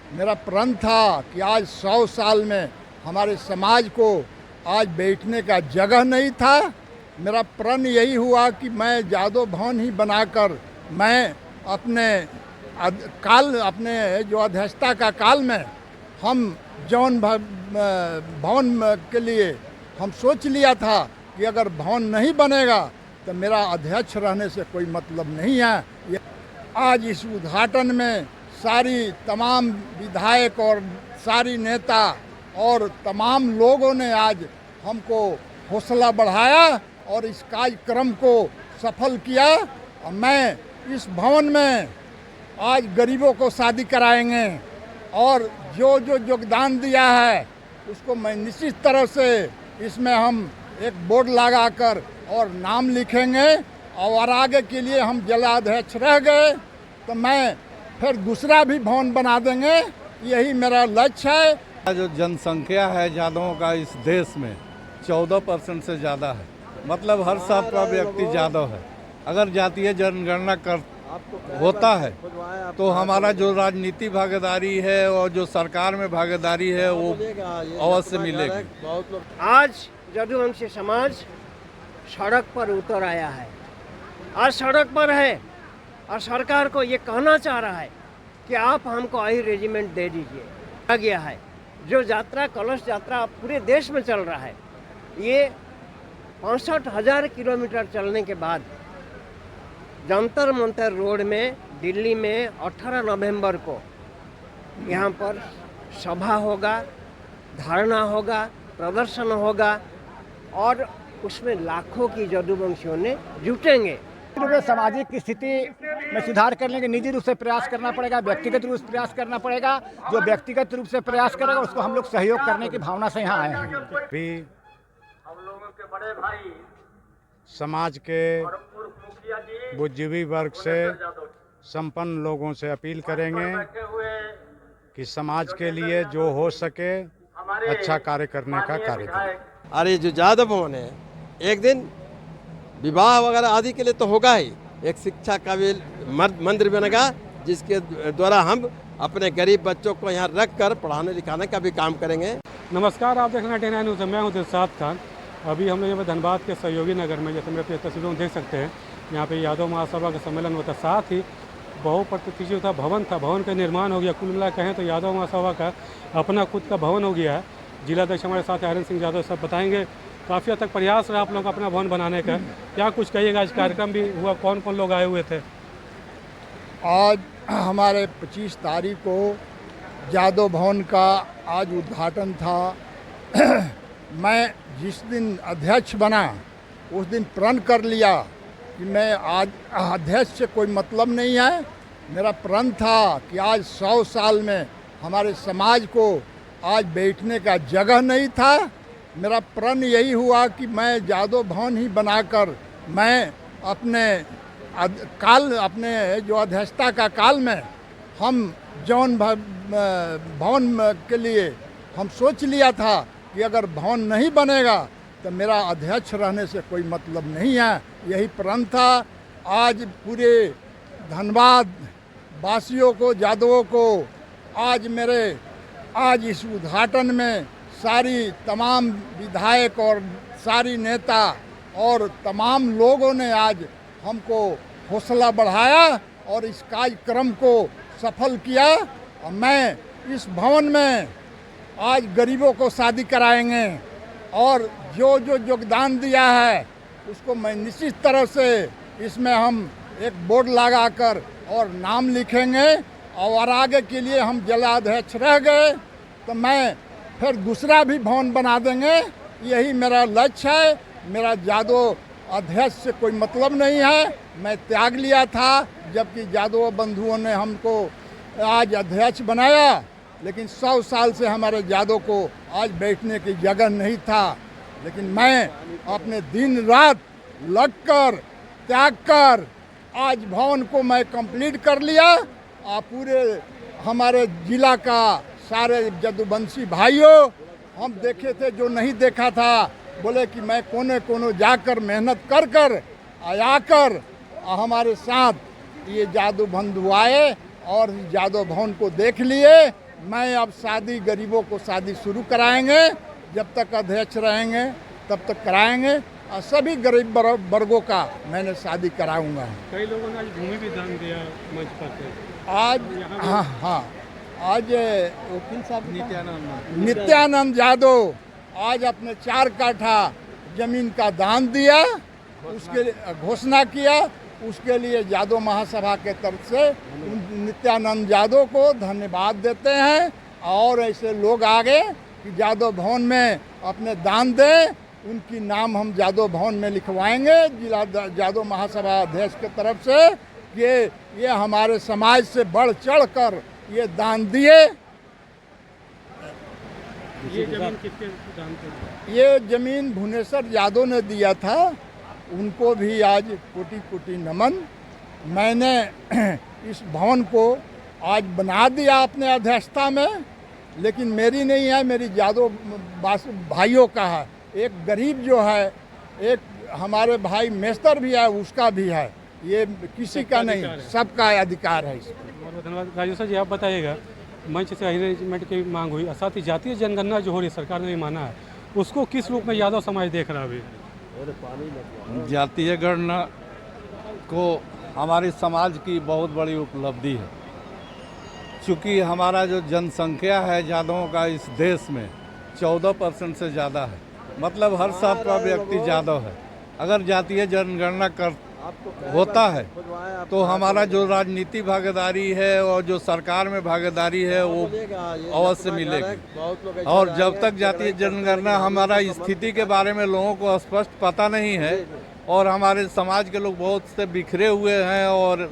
मेरा प्रण था कि आज 100 साल में हमारे समाज को आज बैठने का जगह नहीं था। मेरा प्रण यही हुआ कि मैं जादव भवन ही बनाकर मैं अपने अपने जो अध्यक्षता का काल में हम जौन भवन के लिए हम सोच लिया था कि अगर भवन नहीं बनेगा तो मेरा अध्यक्ष रहने से कोई मतलब नहीं है। आज इस उद्घाटन में सारी तमाम विधायक और सारी नेता और तमाम लोगों ने आज हमको हौसला बढ़ाया और इस कार्यक्रम को सफल किया। और मैं इस भवन में आज गरीबों को शादी कराएंगे और जो जो योगदान दिया है उसको मैं निश्चित तरह से इसमें हम एक बोर्ड लगाकर और नाम लिखेंगे। और आगे के लिए हम जिलाध्यक्ष रह गए तो मैं फिर दूसरा भी भवन बना देंगे, यही मेरा लक्ष्य है। जो जनसंख्या है यादवों का इस देश में 14% से ज़्यादा है, मतलब हर 7वां व्यक्ति यादव है। अगर जातीय जनगणना कर होता है तो हमारा जो राजनीति भागीदारी है और जो सरकार में भागीदारी है वो अवश्य मिलेगी। आज यदुवंशी समाज सड़क पर उतर आया है, आज सड़क पर है और सरकार को ये कहना चाह रहा है कि आप हमको आई रेजिमेंट दे दीजिए। आ गया है जो यात्रा कलश यात्रा पूरे देश में चल रहा है, ये 65,000 किलोमीटर चलने के बाद जंतर मंतर रोड में दिल्ली में 18 नवंबर को यहाँ पर सभा होगा, धरना होगा, प्रदर्शन होगा और उसमें लाखों की यदुवंशियों ने जुटेंगे। सामाजिक स्थिति में सुधार करने के निजी रूप से प्रयास करना पड़ेगा, व्यक्तिगत रूप से प्रयास करना पड़ेगा। जो व्यक्तिगत रूप से प्रयास करेगा उसको हम लोग सहयोग करने की भावना से यहाँ आए हैं। भी समाज के बुद्धिजीवी वर्ग से संपन्न लोगों से अपील करेंगे कि समाज के लिए जो हो सके अच्छा कार्य करने का कार्य करें। अरे जो यादव भवन है एक दिन विवाह वगैरह आदि के लिए तो होगा ही, एक शिक्षा का भी मंदिर बनेगा जिसके द्वारा हम अपने गरीब बच्चों को यहाँ रख कर पढ़ाने लिखाने का भी काम करेंगे। नमस्कार, आप देख रहे हैं 99 न्यूज़। मैं हूँ दिलशाद खान। अभी हम लोग यहाँ पे धनबाद के सहयोगी नगर में, जैसे मेरे तस्वीरों में देख सकते हैं, यहाँ पे यादव महासभा का सम्मेलन होता, साथ ही बहुप्रतीक्षित भवन था, भवन का निर्माण हो गया। कुल मिला कहें तो यादव महासभा का अपना खुद का भवन हो गया है। जिलाध्यक्ष हमारे साथ हरन सिंह यादव सब बताएंगे। काफ़ी हद तक प्रयास रहा आप लोगों का अपना भवन बनाने का, क्या कुछ कहिएगा? आज कार्यक्रम भी हुआ, कौन कौन लोग आए हुए थे? आज हमारे 25 तारीख को यादव भवन का आज उद्घाटन था। मैं जिस दिन अध्यक्ष बना उस दिन प्रण कर लिया कि मैं आज अध्यक्ष से कोई मतलब नहीं है। मेरा प्रण था कि आज 100 साल में हमारे समाज को आज बैठने का जगह नहीं था। मेरा प्रण यही हुआ कि मैं जादव भवन ही बनाकर मैं अपने जो अध्यक्षता का काल में हम जौन भवन के लिए हम सोच लिया था कि अगर भवन नहीं बनेगा तो मेरा अध्यक्ष रहने से कोई मतलब नहीं है, यही प्रण था। आज पूरे धनबाद वासियों को, यादवों को आज इस उद्घाटन में सारी तमाम विधायक और सारी नेता और तमाम लोगों ने आज हमको हौसला बढ़ाया और इस कार्यक्रम को सफल किया। और मैं इस भवन में आज गरीबों को शादी कराएंगे और जो जो योगदान दिया है उसको मैं निश्चित तरह से इसमें हम एक बोर्ड लगाकर और नाम लिखेंगे। और आगे के लिए हम जिलाध्यक्ष रह गए तो मैं फिर दूसरा भी भवन बना देंगे, यही मेरा लक्ष्य है। मेरा यादव अध्यक्ष से कोई मतलब नहीं है, मैं त्याग लिया था जबकि यादव बंधुओं ने हमको आज अध्यक्ष बनाया, लेकिन 100 साल से हमारे यादव को आज बैठने की जगह नहीं था। लेकिन मैं अपने दिन रात लगकर त्याग कर आज भवन को मैं कंप्लीट कर लिया। और पूरे हमारे जिला का सारे यदुवंशी भाइयों हम देखे थे, जो नहीं देखा था बोले कि मैं कोने कोने जाकर मेहनत कर कर आकर हमारे साथ ये यादव बंधु आए और यादव भवन को देख लिए मैं अब शादी गरीबों को शादी शुरू कराएंगे, जब तक अध्यक्ष रहेंगे तब तक कराएंगे और सभी गरीब वर्गों का मैंने शादी कराऊंगा। कई लोगों ने आज भूमि भी दान दिया मंच पर से। आज हाँ आज वकील साहब नित्यानंद यादव आज अपने 4 काठा जमीन का दान दिया, उसके लिए घोषणा किया। उसके लिए यादव महासभा के तरफ से नित्यानंद यादव को धन्यवाद देते हैं। और ऐसे लोग आगे कि यादव भवन में अपने दान दें, उनकी नाम हम यादव भवन में लिखवाएंगे जिला यादव महासभा अध्यक्ष के तरफ से। ये हमारे समाज से बढ़ चढ़ कर ये दान दिए। ये जमीन किसके दान पे? ये जमीन भुवनेश्वर यादव ने दिया था, उनको भी आज कोटि कोटि नमन। मैंने इस भवन को आज बना दिया अपने अध्यक्षता में, लेकिन मेरी नहीं है, मेरी यादव भाइयों का है। एक गरीब जो है, एक हमारे भाई मेस्तर भी है, उसका भी है। ये किसी का नहीं, सबका अधिकार है इसमें। बहुत धन्यवाद। राजेश जी, आप बताइएगा, मंच से अरेंजमेंट की मांग हुई, साथ ही जातीय जनगणना जो हो रही सरकार ने भी माना है, उसको किस रूप में यादव समाज देख रहा है अभी? जातीय गणना को हमारे समाज की बहुत बड़ी उपलब्धि है, क्योंकि हमारा जो जनसंख्या है यादवों का इस देश में 14% से ज़्यादा है। मतलब हर 7वां व्यक्ति यादव है। अगर जातीय जनगणना होता है तो हमारा जो राजनीति भागीदारी है और जो सरकार में भागीदारी है वो अवश्य मिलेगी। और जब तक जातीय जनगणना हमारा स्थिति के बारे में लोगों को स्पष्ट पता नहीं है, और हमारे समाज के लोग बहुत से बिखरे हुए हैं, और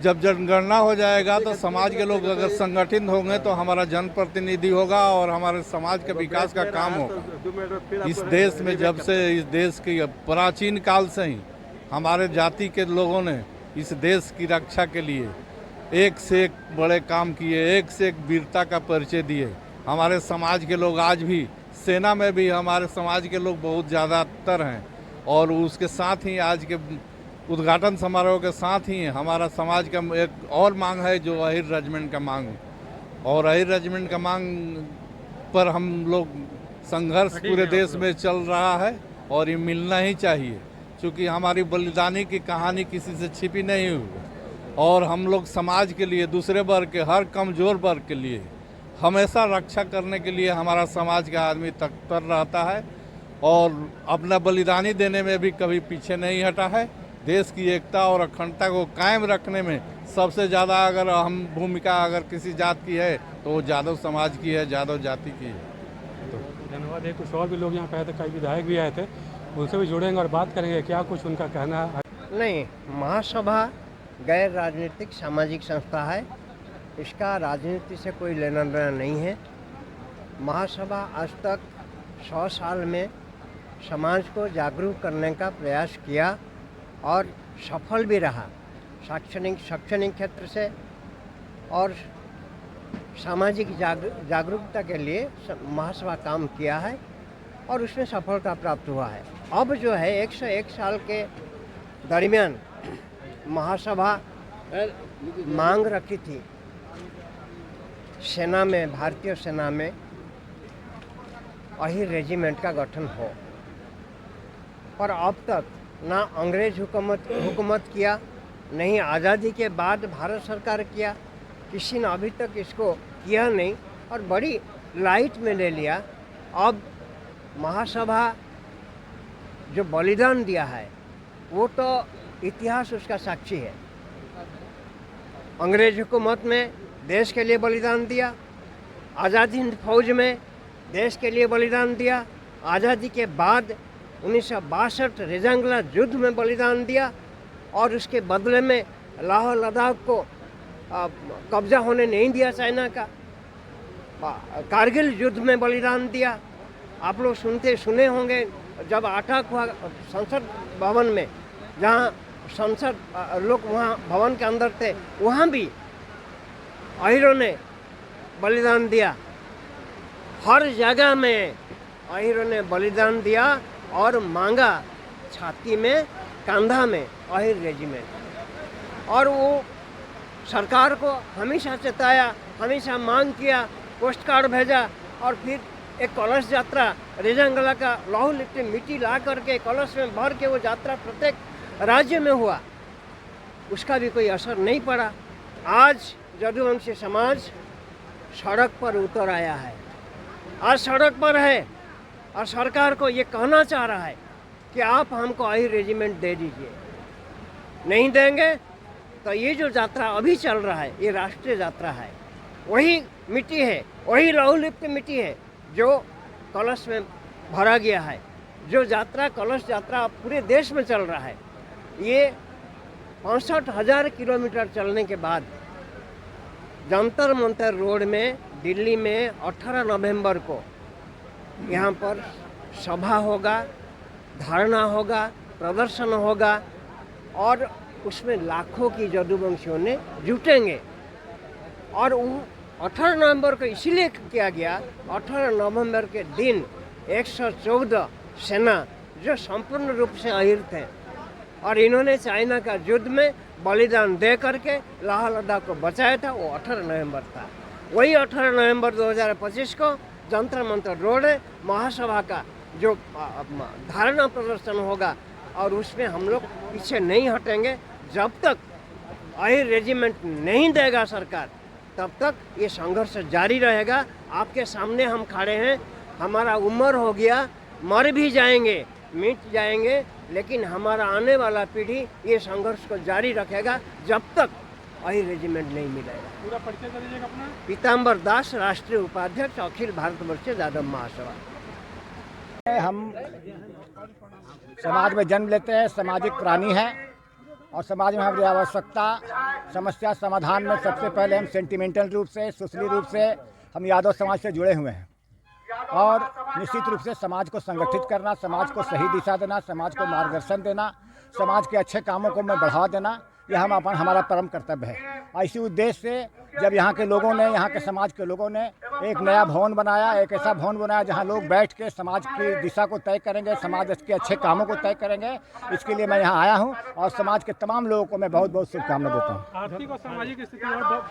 जब जनगणना हो जाएगा तो समाज के लोग अगर संगठित होंगे तो हमारा जनप्रतिनिधि होगा और हमारे समाज के विकास का काम होगा। इस देश में जब से इस देश की प्राचीन काल से ही हमारे जाति के लोगों ने इस देश की रक्षा के लिए एक से एक बड़े काम किए, एक से एक वीरता का परिचय दिए। हमारे समाज के लोग आज भी सेना में भी हमारे समाज के लोग बहुत ज़्यादातर हैं, और उसके साथ ही आज के उद्घाटन समारोह के साथ ही हमारा समाज का एक और मांग है जो अहिर रेजिमेंट का मांग, और अहिर रेजिमेंट का मांग पर हम लोग संघर्ष पूरे देश में चल रहा है और ये मिलना ही चाहिए, क्योंकि हमारी बलिदानी की कहानी किसी से छिपी नहीं हुई। और हम लोग समाज के लिए, दूसरे वर्ग के, हर कमज़ोर वर्ग के लिए हमेशा रक्षा करने के लिए हमारा समाज का आदमी तत्पर रहता है और अपना बलिदानी देने में भी कभी पीछे नहीं हटा है। देश की एकता और अखंडता को कायम रखने में सबसे ज़्यादा अगर हम भूमिका अगर किसी जात की है तो वो यादव समाज की है, यादव जाति की है। तो धन्यवाद है। कुछ और भी लोग यहाँ पे आए थे, कई विधायक भी आए थे, उनसे भी जुड़ेंगे और बात करेंगे क्या कुछ उनका कहना है। नहीं, महासभा गैर राजनीतिक सामाजिक संस्था है, इसका राजनीति से कोई लेना देना नहीं है। महासभा आज तक 100 साल में समाज को जागरूक करने का प्रयास किया और सफल भी रहा। शैक्षणिक क्षेत्र से और सामाजिक जागरूकता के लिए महासभा काम किया है और उसमें सफलता प्राप्त हुआ है। अब जो है 101 साल के दरमियान महासभा मांग रखी थी सेना में, भारतीय सेना में अहिर रेजिमेंट का गठन हो, पर अब तक ना अंग्रेज हुकूमत किया, नहीं आज़ादी के बाद भारत सरकार किया, किसी ने अभी तक इसको किया नहीं और बड़ी लाइट में ले लिया। अब महासभा जो बलिदान दिया है वो तो इतिहास उसका साक्षी है। अंग्रेज हुकूमत में देश के लिए बलिदान दिया, आज़ादी हिंद फौज में देश के लिए बलिदान दिया, आज़ादी के बाद 1962 रेजांगला युद्ध में बलिदान दिया और उसके बदले में लाहौर लद्दाख को कब्जा होने नहीं दिया चाइना का। कारगिल युद्ध में बलिदान दिया। आप लोग सुने होंगे जब अटैक हुआ संसद भवन में, जहाँ संसद लोग वहाँ भवन के अंदर थे, वहाँ भी अहिरों ने बलिदान दिया। हर जगह में अहिरों ने बलिदान दिया और मांगा छाती में, कंधा में अहिर रेजिमेंट। और वो सरकार को हमेशा चेताया, हमेशा मांग किया, पोस्ट कार्ड भेजा और फिर एक कलश यात्रा रेजंगला का लौह लिपटी मिट्टी ला करके कलश में भर के वो यात्रा प्रत्येक राज्य में हुआ, उसका भी कोई असर नहीं पड़ा। आज यदुवंशी समाज सड़क पर उतर आया है, आज सड़क पर है और सरकार को ये कहना चाह रहा है कि आप हमको आई रेजिमेंट दे दीजिए। नहीं देंगे तो ये जो यात्रा अभी चल रहा है ये राष्ट्रीय यात्रा है, वही मिट्टी है, वही लौहलिप्त मिट्टी है जो कलश में भरा गया है। जो यात्रा कलश यात्रा पूरे देश में चल रहा है, ये 65,000 किलोमीटर चलने के बाद जंतर मंतर रोड में दिल्ली में 18 नवंबर को यहाँ पर सभा होगा, धरना होगा, प्रदर्शन होगा और उसमें लाखों की यदुवंशियों ने जुटेंगे। और 18 नवंबर को इसीलिए किया गया, 18 नवंबर के दिन 114 सेना जो संपूर्ण रूप से अहिर थे और इन्होंने चाइना का युद्ध में बलिदान दे करके लाह लद्दाख को बचाया था, वो 18 नवंबर था। वही 18 नवंबर 2025 को जंतर मंतर रोड महासभा का जो धारणा प्रदर्शन होगा और उसमें हम लोग पीछे नहीं हटेंगे। जब तक अहिर रेजिमेंट नहीं देगा सरकार, तब तक ये संघर्ष जारी रहेगा। आपके सामने हम खड़े हैं, हमारा उम्र हो गया, मर भी जाएंगे, मिट जाएंगे, लेकिन हमारा आने वाला पीढ़ी ये संघर्ष को जारी रखेगा जब तक अहिर रेजिमेंट नहीं मिलेगा। पूरा परिचय कर दीजिएगा अपना। पीताम्बर दास, राष्ट्रीय उपाध्यक्ष, अखिल भारतवर्षीय यादव महासभा। हम समाज में जन्म लेते हैं, सामाजिक प्राणी हैं और समाज में हमारी आवश्यकता समस्या समाधान में सबसे पहले हम सेंटिमेंटल रूप से, सोशली रूप से हम यादव समाज से जुड़े हुए हैं और निश्चित रूप से समाज को संगठित करना, समाज को सही दिशा देना, समाज को मार्गदर्शन देना, समाज के अच्छे कामों को में बढ़ावा देना, यह हमारा परम कर्तव्य है। और इसी उद्देश्य से जब यहाँ के लोगों ने, यहाँ के समाज के लोगों ने एक नया भवन बनाया, एक ऐसा भवन बनाया जहाँ लोग बैठ के समाज की दिशा को तय करेंगे, समाज के अच्छे कामों को तय करेंगे, इसके लिए मैं यहाँ आया हूँ और समाज के तमाम लोगों को मैं बहुत बहुत शुभकामना देता हूँ। आर्थिक और सामाजिक स्थिति और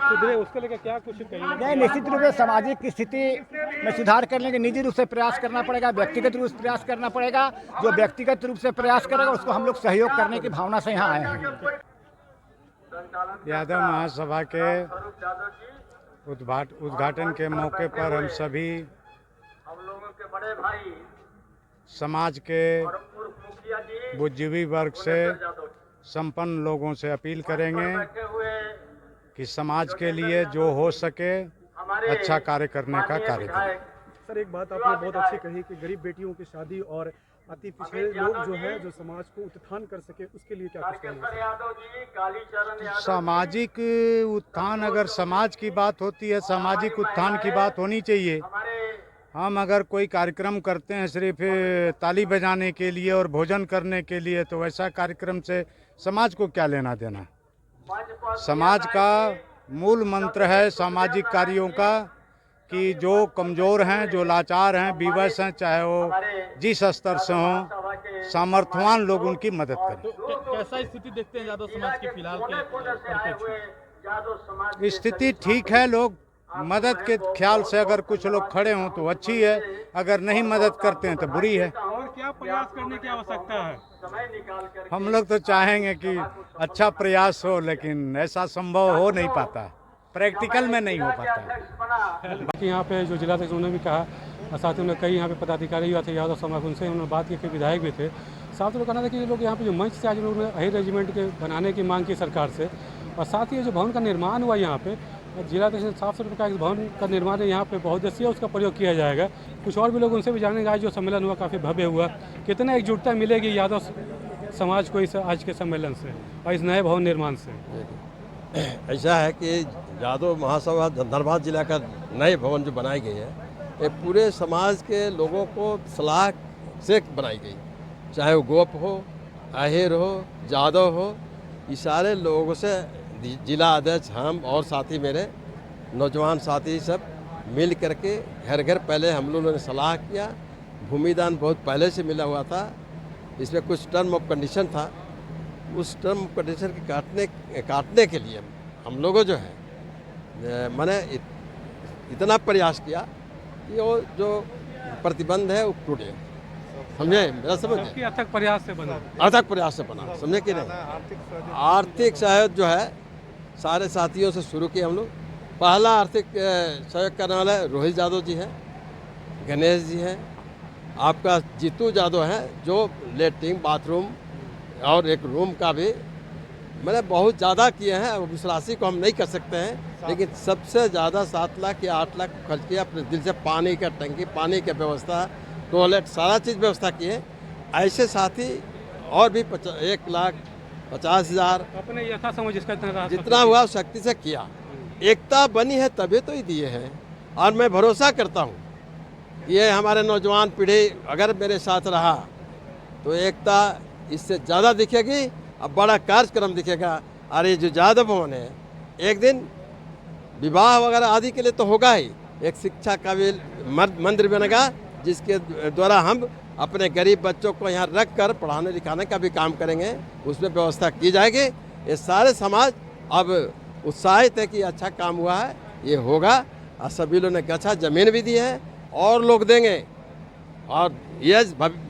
सुधरे, उसके लेकर क्या कुछ कहिए? नहीं, निश्चित रूप से सामाजिक स्थिति में सुधार करने के निजी रूप से प्रयास करना पड़ेगा, व्यक्तिगत रूप से प्रयास करना पड़ेगा। जो व्यक्तिगत रूप से प्रयास करेगा उसको हम लोग सहयोग करने की भावना से यहाँ आए हैं। यादव महासभा के उद्घाटन के मौके पर हम सभी समाज के बुद्धिजीवी वर्ग से, संपन्न लोगों से अपील करेंगे कि समाज के लिए जो हो सके अच्छा कार्य करने का कार्य करें। सर, एक बात आपने बहुत अच्छी कही कि गरीब बेटियों की शादी और अति पिछड़े लोग जो है जो समाज को उत्थान कर सके, उसके लिए क्या कुछ कहेंगे? सामाजिक उत्थान, अगर समाज की बात होती है, सामाजिक उत्थान की बात होनी चाहिए। हम अगर कोई कार्यक्रम करते हैं सिर्फ ताली बजाने के लिए और भोजन करने के लिए, तो वैसा कार्यक्रम से समाज को क्या लेना देना। समाज का मूल मंत्र है सामाजिक कार्यों का कि जो कमज़ोर हैं, जो लाचार हैं, विवश हैं, चाहे वो जिस स्तर से हों, सामर्थ्यवान लोग उनकी मदद करें। तो कैसा स्थिति देखते हैं यादव समाज की फिलहाल के परिप्रेक्ष्य? स्थिति ठीक है, लोग मदद के ख्याल से अगर कुछ लोग खड़े हों तो अच्छी है, अगर नहीं मदद करते हैं तो बुरी है। और क्या प्रयास करने की आवश्यकता है? हम लोग तो चाहेंगे कि अच्छा प्रयास हो, लेकिन ऐसा संभव हो नहीं पाता, प्रैक्टिकल में नहीं हो पाता। बाकी यहाँ पे जो जिलाध्यक्ष उन्होंने भी कहा और साथ ही उन्होंने कई यहाँ पे पदाधिकारी हुआ थे यादव समाज, उनसे उन्होंने बात की, विधायक भी थे। साथ ही कहना था कि ये लोग यहाँ पे जो मंच से आज उन्होंने अहिर रेजिमेंट के बनाने की मांग की सरकार से, और साथ ही जो भवन का निर्माण हुआ यहाँ पे, जिलाध्यक्ष ने साफ साफ कहा कि भवन का निर्माण यहाँ पे बहुउद्देशीय उसका प्रयोग किया जाएगा। कुछ और भी लोग उनसे भी जानेंगे। आज जो सम्मेलन हुआ काफ़ी भव्य हुआ, कितना एकजुटता मिलेगी यादव समाज को इस आज के सम्मेलन से और इस नए भवन निर्माण से? ऐसा है कि यादव महासभा धनबाद जिला का नए भवन जो बनाई गई है, ये पूरे समाज के लोगों को सलाह से बनाई गई, चाहे वो गोप हो, अहिर हो, यादव हो, ये सारे लोगों से जिला अध्यक्ष, हम और साथी मेरे नौजवान साथी सब मिल करके घर घर पहले हम लोगों ने सलाह किया। भूमिदान बहुत पहले से मिला हुआ था, इसमें कुछ टर्म ऑफ कंडीशन था, उस टर्म ऑफ कंडीशन के काटने के लिए हम लोगों जो है मैंने इतना प्रयास किया कि वो जो प्रतिबंध है वो टूटे, समझे मेरा समझ। सबकी अथक प्रयास से बना। अथक प्रयास से बना, समझे कि नहीं। आर्थिक सहयोग जो है सारे साथियों से शुरू किए हम लोग। पहला आर्थिक सहयोग करने वाला रोहित यादव जी हैं, गणेश जी हैं, आपका जीतू यादव हैं, जो लेटरिन बाथरूम और एक रूम का भी मैंने बहुत ज़्यादा किए हैं। उस राशि को हम नहीं कर सकते हैं, लेकिन सबसे ज़्यादा 7 लाख या 8 लाख खर्च किया अपने दिल से। पानी का टंकी, पानी की व्यवस्था, टॉयलेट, सारा चीज़ व्यवस्था किए। ऐसे साथी और भी 1,50,000 अपने यथा समझ जिसका जितना हुआ शक्ति से किया। एकता बनी है तभी तो ही दिए हैं, और मैं भरोसा करता हूँ ये हमारे नौजवान पीढ़ी अगर मेरे साथ रहा तो एकता इससे ज़्यादा दिखेगी, अब बड़ा कार्यक्रम दिखेगा। अरे जो यादव भवन है, एक दिन विवाह वगैरह आदि के लिए तो होगा ही, एक शिक्षा का भी मंदिर बनेगा, जिसके द्वारा हम अपने गरीब बच्चों को यहाँ रख कर पढ़ाने लिखाने का भी काम करेंगे, उसमें व्यवस्था की जाएगी। ये सारे समाज अब उत्साहित है कि अच्छा काम हुआ है, ये होगा। और सभी लोगों ने गच्छा जमीन भी दी है और लोग देंगे, और ये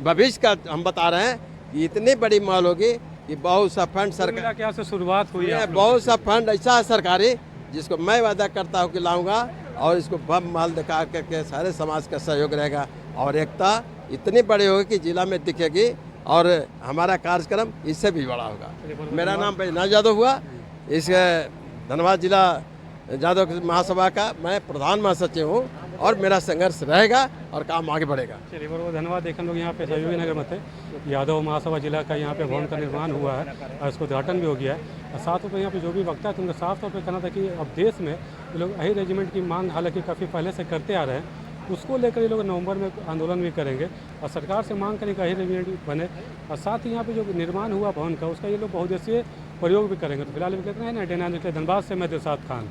भविष्य का हम बता रहे हैं कि इतनी बड़ी माल होगी कि बहुत सा फंड सरकार क्या से शुरुआत हुई है, बहुत सा फंड ऐसा है सरकारी जिसको मैं वादा करता हूँ कि लाऊंगा, और इसको बम माल दिखा करके सारे समाज का सहयोग रहेगा, और एकता इतनी बड़ी होगी कि जिला में दिखेगी, और हमारा कार्यक्रम इससे भी बड़ा होगा। मेरा नाम बैजनाथ यादव हुआ, इस धनबाद जिला यादव महासभा का मैं प्रधान महासचिव हूँ, और मेरा संघर्ष रहेगा और काम आगे बढ़ेगा। चलिए बहुत धन्यवाद। देखें लोग यहाँ पे सहयोगी नगर में थे, यादव महासभा जिला का यहाँ पे भवन का निर्माण हुआ है और इसको उद्घाटन भी हो गया है। और साथ में यहाँ पे जो भी वक्ता थे उनका साफ तौर पे कहना था कि अब देश में ये लोग अही रेजिमेंट की मांग हालांकि काफ़ी पहले से करते आ रहे हैं, उसको लेकर ये लोग नवंबर में आंदोलन भी करेंगे और सरकार से मांग करें कि अही रेजिमेंट बने। और साथ ही यहाँ पे जो निर्माण हुआ भवन का उसका ये लोग बहुउद्देशीय प्रयोग भी करेंगे। तो फिलहाल इतना है ना, धनबाद से मैं दिलशाद खान।